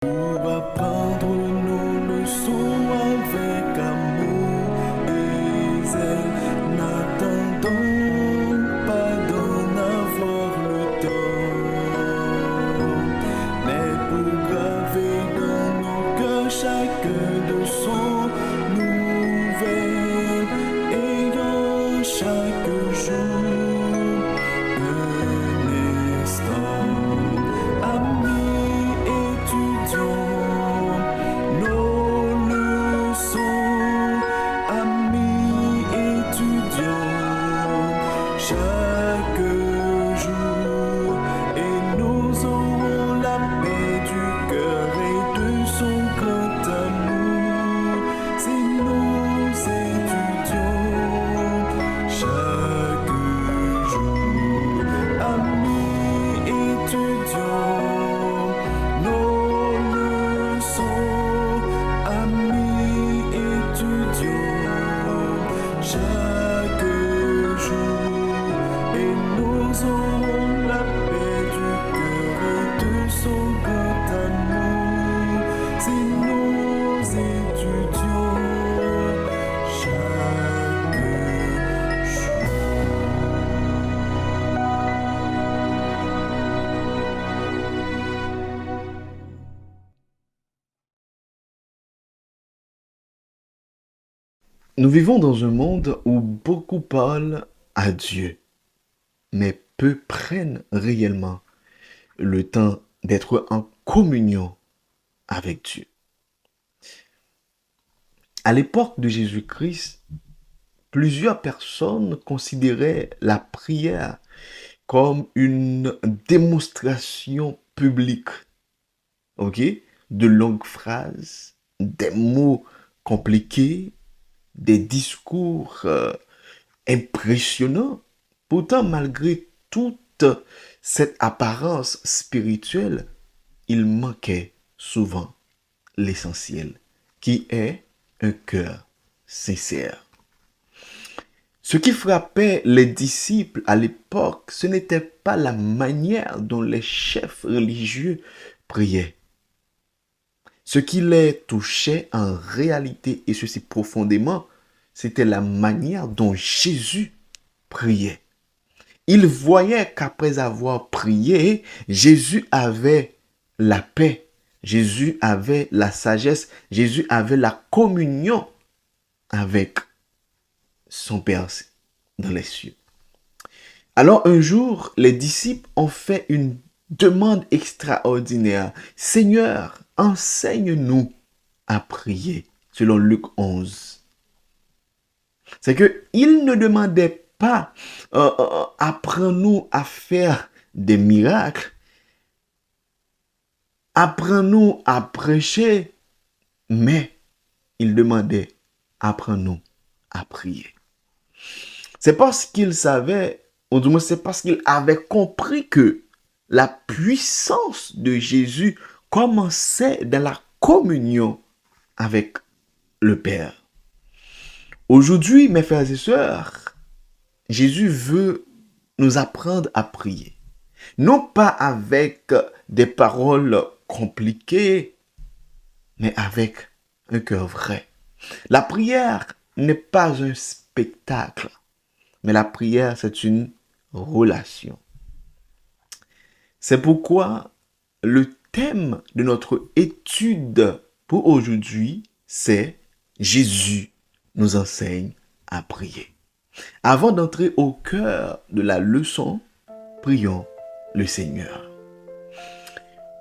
Pour apprendre nos leçons avec amour et zèle, n'attendons pas d'en avoir le temps, mais pour graver dans nos cœurs chaque leçon nouvelle, ayant chaque jour un instant. Amis, étudions nos leçons. Amis, étudions chaque jour. Et nous aurons la paix du cœur et de son grand amour. Si nous étudions chaque jour. Amis, étudions nos leçons. Amis, étudions chaque jour. Et nous aurons la paix du cœur et de son grand amour. Si nous étudions chaque jour. Nous vivons dans un monde où beaucoup parlent à Dieu, mais peu prennent réellement le temps d'être en communion avec Dieu. À l'époque de Jésus-Christ, plusieurs personnes considéraient la prière comme une démonstration publique, ok, de longues phrases, des mots compliqués, des discours impressionnants. Pourtant, malgré toute cette apparence spirituelle, il manquait souvent l'essentiel, qui est un cœur sincère. Ce qui frappait les disciples à l'époque, ce n'était pas la manière dont les chefs religieux priaient. Ce qui les touchait en réalité, et ceci profondément, c'était la manière dont Jésus priait. Ils voyaient qu'après avoir prié, Jésus avait la paix, Jésus avait la sagesse, Jésus avait la communion avec son Père dans les cieux. Alors un jour, les disciples ont fait une demande extraordinaire. Seigneur, enseigne-nous à prier, selon Luc 11. C'est qu'ils ne demandaient pas, apprends-nous à faire des miracles, apprends-nous à prêcher, mais ils demandaient, apprends-nous à prier. C'est parce qu'ils savaient, ou du moins c'est parce qu'ils avaient compris que la puissance de Jésus commençait dans la communion avec le Père. Aujourd'hui, mes frères et sœurs, Jésus veut nous apprendre à prier. Non pas avec des paroles compliquées, mais avec un cœur vrai. La prière n'est pas un spectacle, mais la prière, c'est une relation. C'est pourquoi le thème de notre étude pour aujourd'hui, c'est Jésus nous enseigne à prier. Avant d'entrer au cœur de la leçon, prions le Seigneur.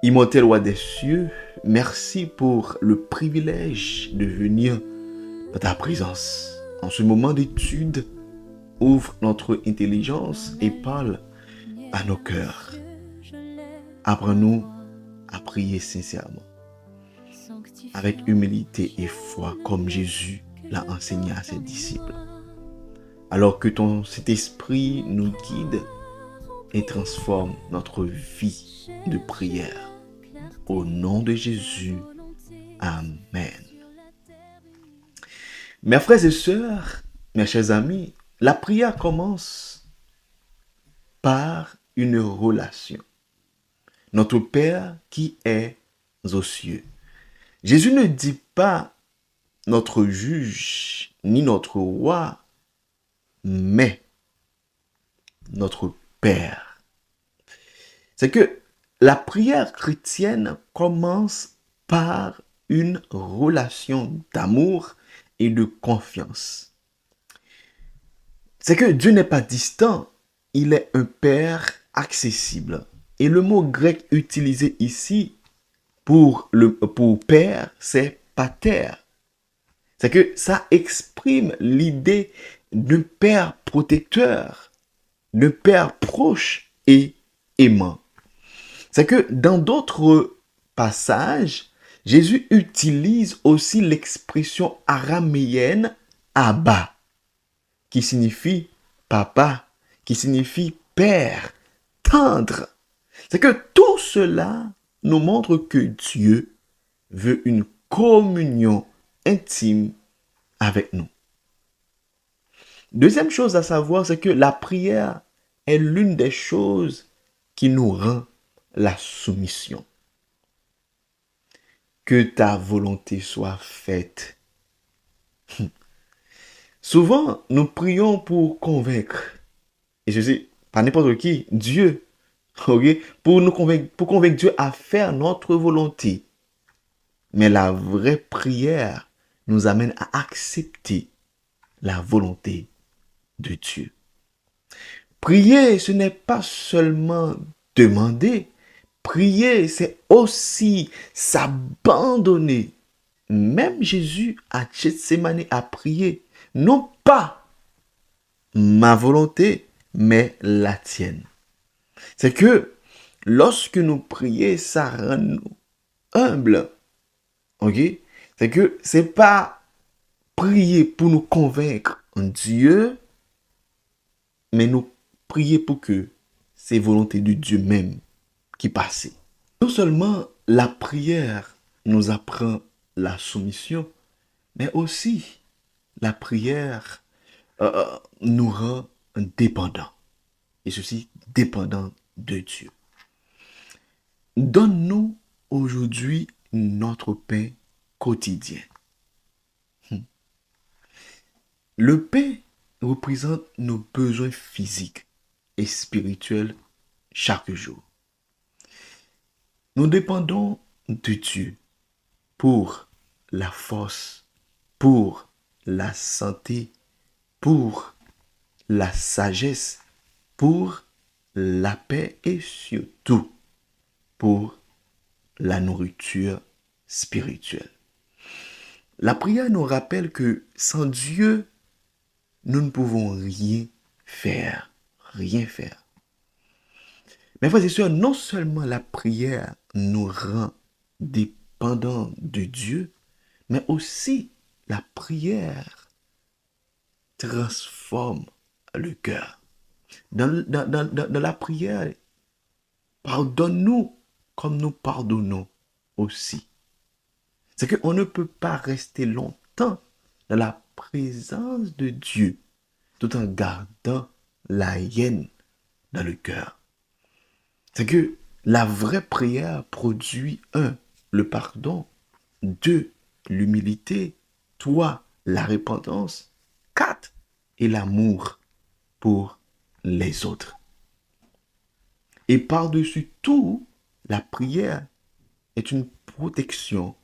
Immortel roi des cieux, merci pour le privilège de venir dans ta présence. En ce moment d'étude, ouvre notre intelligence et parle à nos cœurs. Apprends-nous à prier sincèrement, avec humilité et foi, comme Jésus l'a enseigné à ses disciples. Alors que ton Saint-Esprit nous guide et transforme notre vie de prière. Au nom de Jésus, Amen. Mes frères et sœurs, mes chers amis, la prière commence par une relation. Notre Père qui est aux cieux. Jésus ne dit pas notre juge ni notre roi, mais notre Père. C'est que la prière chrétienne commence par une relation d'amour et de confiance. C'est que Dieu n'est pas distant, il est un Père accessible. Et le mot grec utilisé ici pour Père, c'est pater. C'est que ça exprime l'idée d'un Père protecteur, d'un Père proche et aimant. C'est que dans d'autres passages, Jésus utilise aussi l'expression araméenne Abba, qui signifie papa, qui signifie père, tendre. C'est que tout cela nous montre que Dieu veut une communion intime avec nous. Deuxième chose à savoir, c'est que la prière est l'une des choses qui nous rend la soumission. Que ta volonté soit faite. Souvent, nous prions pour convaincre. Et je dis, pas n'importe qui, Dieu. Okay? Pour convaincre Dieu à faire notre volonté. Mais la vraie prière nous amène à accepter la volonté de Dieu. Prier, ce n'est pas seulement demander. Prier, c'est aussi s'abandonner. Même Jésus à Gethsémani a prié, non pas ma volonté, mais la tienne. C'est que lorsque nous prions, ça rend nous humbles. Ok? C'est que c'est pas prier pour nous convaincre en Dieu, mais nous prier pour que c'est volonté de Dieu même qui passe. Non seulement la prière nous apprend la soumission, mais aussi la prière nous rend dépendants. Et ceci dépendant de Dieu. Donne-nous aujourd'hui notre pain quotidien. Le pain représente nos besoins physiques et spirituels chaque jour. Nous dépendons de Dieu pour la force, pour la santé, pour la sagesse, pour la paix et surtout pour la nourriture spirituelle. La prière nous rappelle que sans Dieu, nous ne pouvons rien faire. Rien faire. Mais frères et sœurs, non seulement la prière nous rend dépendants de Dieu, mais aussi la prière transforme le cœur. Dans la prière, pardonne-nous comme nous pardonnons aussi. C'est qu'on ne peut pas rester longtemps dans la présence de Dieu tout en gardant la haine dans le cœur. C'est que la vraie prière produit le pardon, 2, l'humilité, 3, la repentance, 4, et l'amour pour les autres. Et par-dessus tout, la prière est une protection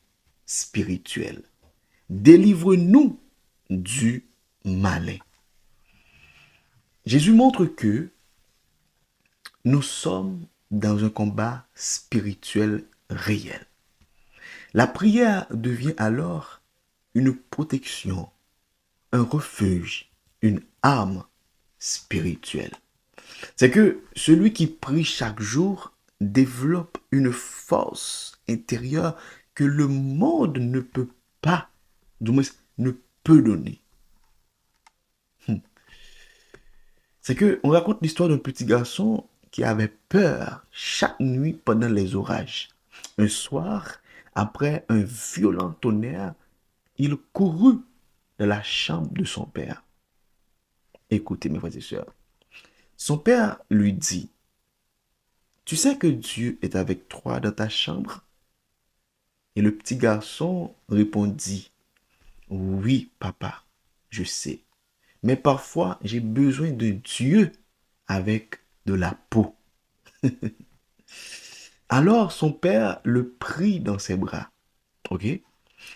spirituelle. Délivre-nous du malin. Jésus montre que nous sommes dans un combat spirituel réel. La prière devient alors une protection, un refuge, une arme spirituelle. C'est que celui qui prie chaque jour développe une force intérieure que le monde ne peut pas, du moins ne peut donner. C'est que on raconte l'histoire d'un petit garçon qui avait peur chaque nuit pendant les orages. Un soir, après un violent tonnerre, il courut dans la chambre de son père. Écoutez mes frères et sœurs. Son père lui dit, tu sais que Dieu est avec toi dans ta chambre Et le petit garçon répondit, oui, papa, je sais. Mais parfois, j'ai besoin de Dieu avec de la peau. Alors son père le prit dans ses bras. Ok?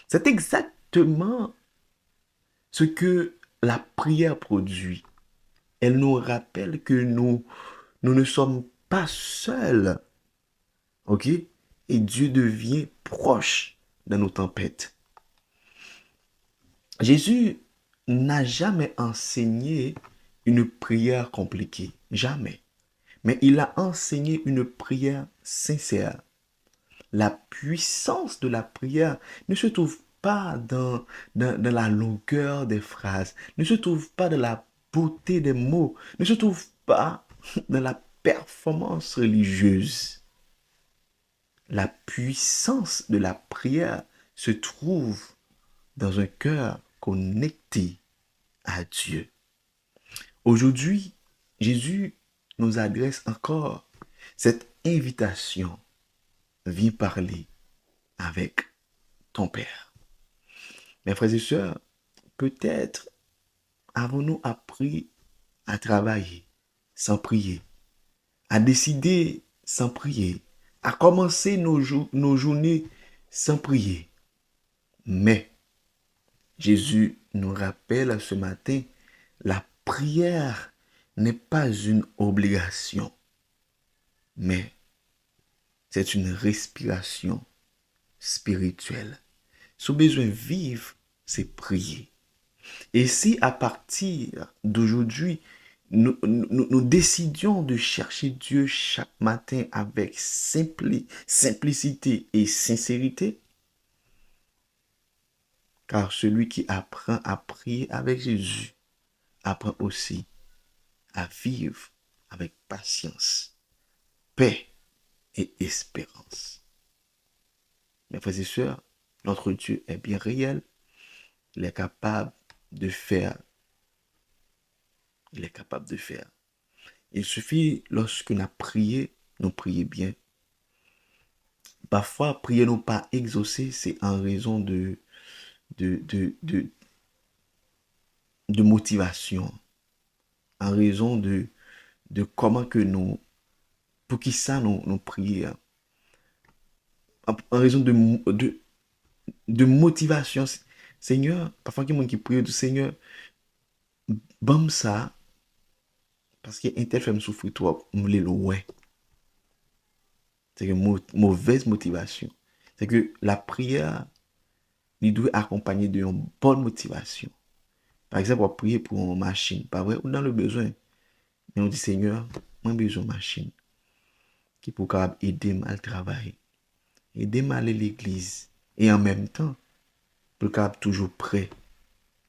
C'est exactement ce que la prière produit. Elle nous rappelle que nous ne sommes pas seuls. Ok? Et Dieu devient proche dans nos tempêtes. Jésus n'a jamais enseigné une prière compliquée. Jamais. Mais il a enseigné une prière sincère. La puissance de la prière ne se trouve pas dans la longueur des phrases, ne se trouve pas dans la beauté des mots, ne se trouve pas dans la performance religieuse. La puissance de la prière se trouve dans un cœur connecté à Dieu. Aujourd'hui, Jésus nous adresse encore cette invitation. Viens parler avec ton Père. Mes frères et sœurs, peut-être avons-nous appris à travailler sans prier, à décider sans prier, à commencer nos journées sans prier. Mais Jésus nous rappelle ce matin, la prière n'est pas une obligation, mais c'est une respiration spirituelle. Si besoin vivre, c'est prier. Et si à partir d'aujourd'hui, nous décidions de chercher Dieu chaque matin avec simplicité et sincérité, car celui qui apprend à prier avec Jésus apprend aussi à vivre avec patience, paix et espérance. Mes frères et sœurs, notre Dieu est bien réel. Il est capable de faire. Il est capable de faire. Il suffit, lorsque nous prions, nous prions bien. Parfois, prier non pas exaucé, c'est en raison de, de, de, de motivation, en raison de comment que nous, pour qui ça nous prions, en raison de motivation. Seigneur, parfois il y a des gens qui prient du Seigneur, bam ça, parce que un tel fait me souffrir trop, me le ouais. C'est une mauvaise motivation. C'est que la prière, il doit accompagner d'une bonne motivation. Par exemple, on prie pour une machine, pas vrai, ou dans le besoin. Mais on dit, Seigneur, moi j'ai besoin d'une machine qui peut aider à le travail, aider à aller à l'église. Et en même temps, pour toujours prêt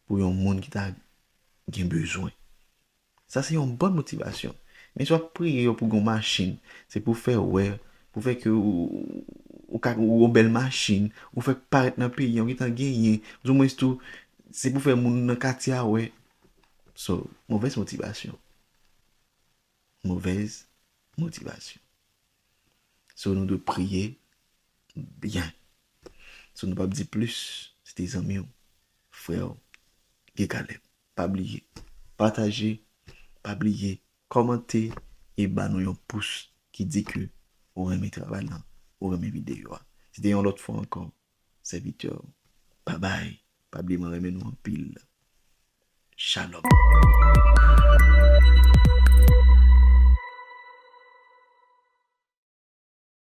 pour un monde qui a besoin. Ça, c'est une bonne motivation. Mais soit prier pour une machine, c'est pour faire pour faire que ou une belle machine, ou faire paraître dans le pays, on qui a gagné, du moins tout, c'est pour faire mon dans quartier ouais. So, mauvaise motivation. Mauvaise motivation. So, nous devons prier bien. So, nous ne pas dire plus, c'est tes amis, frères, Caleb. Pas oublier, partager, pas oublier, commenter et nous un pouce qui dit que on aime travail là, on aime vidéo. C'était une autre fois encore. Serviteur. Bye bye. Pas oublier, nous en pile. Shalom.